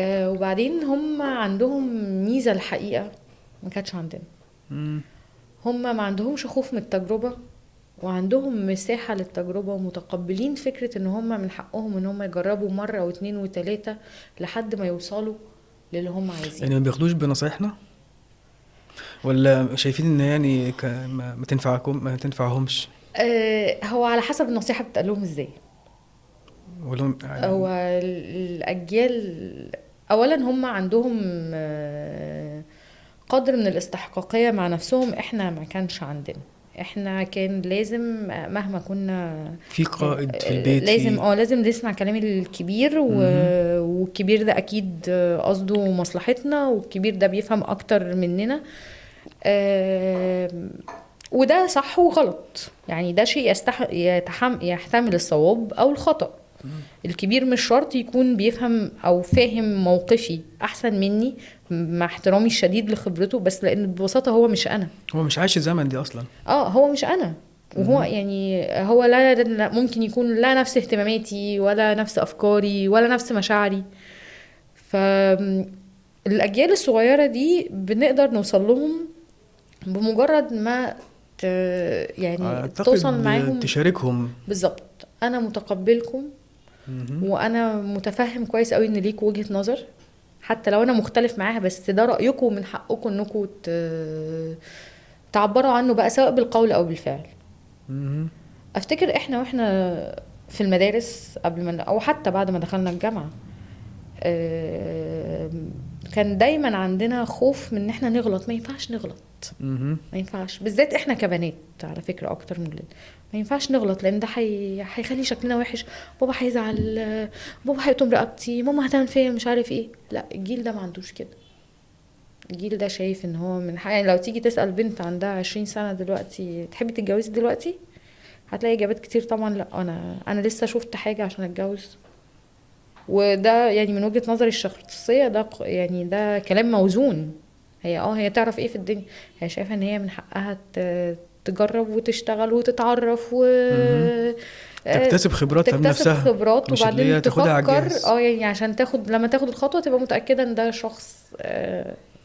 وبعدين هم عندهم ميزة الحقيقة ما كانتش عندنا. مم. هم ما عندهمش خوف من التجربة، وعندهم مساحة للتجربة، ومتقبلين فكرة ان هم من حقهم ان هم يجربوا مرة واتنين وتلاتة لحد ما يوصلوا للي هم عايزينه. يعني ما بياخدوش بنصايحنا، ولا شايفين ان يعني ما تنفعكم ما تنفعهمش؟ هو على حسب النصيحة بتقال لهم ازاي. ولا هو الأجيال أولا هم عندهم قدر من الاستحقاقية مع نفسهم، احنا ما كانش عندنا. احنا كان لازم مهما كنا في قائد في البيت لازم في. لازم نسمع كلام الكبير، مهم. والكبير ده اكيد قصده مصلحتنا، والكبير ده بيفهم اكتر مننا. آم، وده صح وغلط، يعني ده شيء يحتمل الصواب او الخطأ. الكبير مش شرط يكون بيفهم او فاهم موقفي احسن مني، مع احترامي الشديد لخبرته، بس لان ببساطة هو مش انا. هو مش عايش الزمن دي اصلا. هو مش انا. وهو مهم. يعني هو لا ممكن يكون لا نفس اهتماماتي ولا نفس افكاري ولا نفس مشاعري. فالاجيال الصغيرة دي بنقدر نوصل لهم بمجرد ما ت... يعني توصل اعتقد معاهم. تشاركهم. بالظبط، انا متقبلكم، مهم. وانا متفهم كويس قوي ان ليكوا وجهة نظر، حتى لو انا مختلف معاها، بس ده رأيكم ومن حقكم انكم تعبروا عنه بقى، سواء بالقول او بالفعل. مهم. افتكر احنا واحنا في المدارس قبل ما او حتى بعد ما دخلنا الجامعة، كان دايما عندنا خوف من ان احنا نغلط. ما ينفعش نغلط، مهم. ما ينفعش، بالذات احنا كبنات على فكرة اكتر من ولاد. ما ينفعش نغلط لان ده هيخلي شكلنا وحش. بابا هيزعل، بابا هيقطم رقبتي، ماما هتعمل فيا مش عارف ايه. لا، الجيل ده ما عندوش كده. الجيل ده شايف ان هو من حق، يعني لو تيجي تسأل بنت عندها 20 سنة دلوقتي تحبي تتجوزي دلوقتي، هتلاقي اجابات كتير طبعا لا، انا لسه شفت حاجة عشان اتجوز. وده يعني من وجهة نظري الشخصية ده يعني ده كلام موزون. هي تعرف ايه في الدنيا؟ هي شايفة ان هي من حقها تجرب وتشتغل وتتعرف مهم. تكتسب خبراتها تكتسب بنفسها، خبرات، مش اللي هي وبعدين تاخدها على تفكر الجاهز. يعني عشان لما تاخد الخطوة تبقى متأكدة ان ده شخص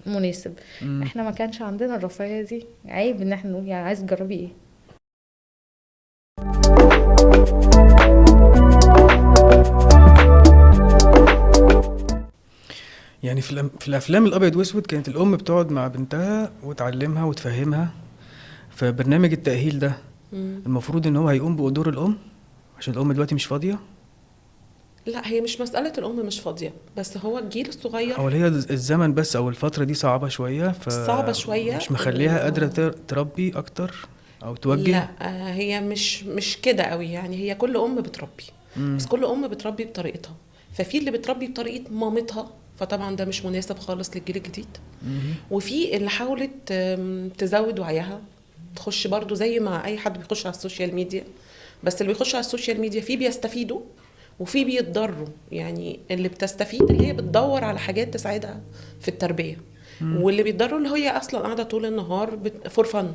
مناسب. مم. احنا ما كانش عندنا الرفاهية دي. عيب ان احنا نقول يعني عايز تجربي ايه. يعني في الافلام الابيض واسود كانت الام بتقعد مع بنتها وتعلمها وتفهمها. فبرنامج التأهيل ده مم. المفروض ان هو هيقوم بدور الام، عشان الام دلوقتي مش فاضية. لا، هي مش مسألة الأم مش فاضية، بس هو الجيل او الصغير هي الزمن بس او الفترة دي صعبة شوية، صعبة فمش شوية مخليها قادرة إنه تربي اكتر او توجه. لا، هي مش كده قوي، يعني هي كل أم بتربي، بس مم. كل أم بتربي بطريقتها. ففي اللي بتربي بطريقة مامتها، فطبعا ده مش مناسب خالص للجيل الجديد. مم. وفي اللي حاولت تزود وعيها، تخش برضو زي ما أي حد بيخش على السوشيال ميديا. بس اللي بيخش على السوشيال ميديا فيه بيستفيدوا وفي بيتضروا. يعني اللي بتستفيد اللي هي بتدور على حاجات تساعدها في التربية، مم. واللي بيتضروا اللي هي اصلا قاعده طول النهار فور فن.